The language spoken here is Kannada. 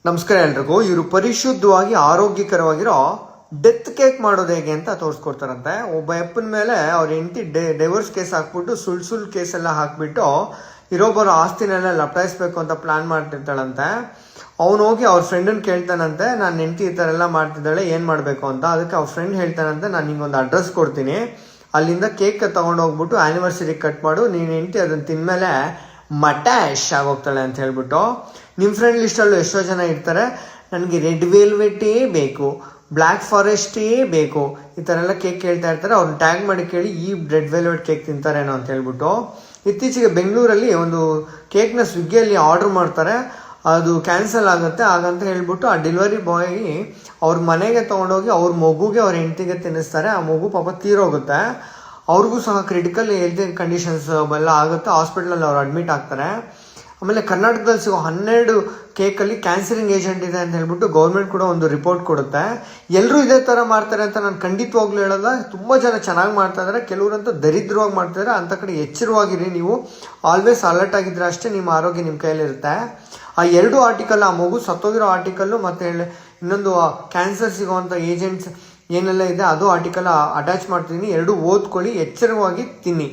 ನಮಸ್ಕಾರ ಎಲ್ರಿಗೂ. ಇವರು ಪರಿಶುದ್ಧವಾಗಿ ಆರೋಗ್ಯಕರವಾಗಿರೋ ಡೆತ್ ಕೇಕ್ ಮಾಡೋದು ಹೇಗೆ ಅಂತ ತೋರಿಸ್ಕೊಡ್ತಾರಂತೆ. ಒಬ್ಬ ಅಪ್ಪನ ಮೇಲೆ ಅವ್ರ ಹೆಂಡತಿ ಡೈವರ್ಸ್ ಕೇಸ್ ಹಾಕ್ಬಿಟ್ಟು ಸುಳ್ಳು ಕೇಸ್ ಎಲ್ಲ ಹಾಕ್ಬಿಟ್ಟು ಇರೋಬ್ಬರ ಆಸ್ತಿನೆಲ್ಲ ಲಪಟಾಯಿಸ್ಬೇಕು ಅಂತ ಪ್ಲಾನ್ ಮಾಡ್ತಿರ್ತಾಳಂತೆ. ಅವ್ನು ಹೋಗಿ ಅವ್ರ ಫ್ರೆಂಡನ್ನು ಕೇಳ್ತಾನಂತೆ, ನಾನು ಹೆಂಡತಿ ಈ ಥರ ಎಲ್ಲ ಮಾಡ್ತಿದ್ದಾಳೆ, ಏನು ಮಾಡಬೇಕು ಅಂತ. ಅದಕ್ಕೆ ಅವ್ರ ಫ್ರೆಂಡ್ ಹೇಳ್ತಾನಂತೆ, ನಾನು ನಿಂಗೊಂದು ಅಡ್ರೆಸ್ ಕೊಡ್ತೀನಿ, ಅಲ್ಲಿಂದ ಕೇಕ್ ತೊಗೊಂಡೋಗ್ಬಿಟ್ಟು ಆ್ಯನಿವರ್ಸರಿ ಕಟ್ ಮಾಡು, ನೀನು ಹೆಂಡತಿ ಅದನ್ನು ತಿಂದಮೇಲೆ ಮಟ್ಯಾಶ್ ಆಗೋಗ್ತಾಳೆ ಅಂತ ಹೇಳ್ಬಿಟ್ಟು. ನಿಮ್ಮ ಫ್ರೆಂಡ್ ಲಿಸ್ಟಲ್ಲೂ ಎಷ್ಟೋ ಜನ ಇರ್ತಾರೆ, ನನಗೆ ರೆಡ್ ವೆಲ್ವೆಟೇ ಬೇಕು, ಬ್ಲ್ಯಾಕ್ ಫಾರೆಸ್ಟೇ ಬೇಕು, ಈ ಥರ ಎಲ್ಲ ಕೇಕ್ ಕೇಳ್ತಾ ಇರ್ತಾರೆ. ಅವ್ರನ್ನ ಟ್ಯಾಗ್ ಮಾಡಿ ಕೇಳಿ ಈ ರೆಡ್ ವೆಲ್ವೆಟ್ ಕೇಕ್ ತಿಂತಾರೇನೋ ಅಂತ ಹೇಳ್ಬಿಟ್ಟು. ಇತ್ತೀಚೆಗೆ ಬೆಂಗಳೂರಲ್ಲಿ ಒಂದು ಕೇಕ್ನ ಸ್ವಿಗ್ಗಿಯಲ್ಲಿ ಆರ್ಡ್ರ್ ಮಾಡ್ತಾರೆ, ಅದು ಕ್ಯಾನ್ಸಲ್ ಆಗುತ್ತೆ. ಹಾಗಂತ ಹೇಳ್ಬಿಟ್ಟು ಆ ಡೆಲಿವರಿ ಬಾಯ್ ಅವ್ರ ಮನೆಗೆ ತೊಗೊಂಡೋಗಿ ಅವ್ರ ಮಗುಗೆ ಅವ್ರ ಹೆಂಡತಿಗೆ ತಿನ್ನಿಸ್ತಾರೆ. ಆ ಮಗು ಪಾಪ ತೀರೋಗುತ್ತೆ. ಅವ್ರಿಗೂ ಸಹ ಕ್ರಿಟಿಕಲ್ ಹೆಲ್ತ್ ಕಂಡೀಷನ್ಸ್ ಎಲ್ಲ ಆಗುತ್ತೆ, ಹಾಸ್ಪಿಟ್ಲಲ್ಲಿ ಅವ್ರು ಅಡ್ಮಿಟ್ ಆಗ್ತಾರೆ. ಆಮೇಲೆ ಕರ್ನಾಟಕದಲ್ಲಿ ಸಿಗೋ 12 ಕೇಕಲ್ಲಿ ಕ್ಯಾನ್ಸರಿಂಗ್ ಏಜೆಂಟ್ ಇದೆ ಅಂತ ಹೇಳ್ಬಿಟ್ಟು ಗೌರ್ಮೆಂಟ್ ಕೂಡ ಒಂದು ರಿಪೋರ್ಟ್ ಕೊಡುತ್ತೆ. ಎಲ್ಲರೂ ಇದೇ ಥರ ಮಾಡ್ತಾರೆ ಅಂತ ನಾನು ಖಂಡಿತವಾಗ್ಲೂ ಹೇಳೋಲ್ಲ. ತುಂಬ ಜನ ಚೆನ್ನಾಗಿ ಮಾಡ್ತಾ ಇದ್ದಾರೆ, ಕೆಲವರಂತೂ ದರಿದ್ರವಾಗಿ ಮಾಡ್ತಿದ್ದಾರೆ. ಅಂಥ ಕಡೆ ಎಚ್ಚರವಾಗಿರಿ. ನೀವು ಆಲ್ವೇಸ್ ಅಲರ್ಟ್ ಆಗಿದ್ರೆ ಅಷ್ಟೇ ನಿಮ್ಮ ಆರೋಗ್ಯ ನಿಮ್ಮ ಕೈಯಲ್ಲಿರುತ್ತೆ. ಆ 2 ಆರ್ಟಿಕಲ್, ಆ ಮಗು ಸತ್ತೋಗಿರೋ ಆರ್ಟಿಕಲ್ಲು ಮತ್ತು ಇನ್ನೊಂದು ಕ್ಯಾನ್ಸರ್ ಸಿಗೋವಂಥ ಏಜೆಂಟ್ಸ್ ಏನೆಲ್ಲ ಇದೆ ಅದು ಆರ್ಟಿಕಲ್ ಅಟ್ಯಾಚ್ ಮಾಡ್ತೀನಿ. 2 ಓದ್ಕೊಳ್ಳಿ, ಎಚ್ಚರವಾಗಿ ತಿನ್ನಿ.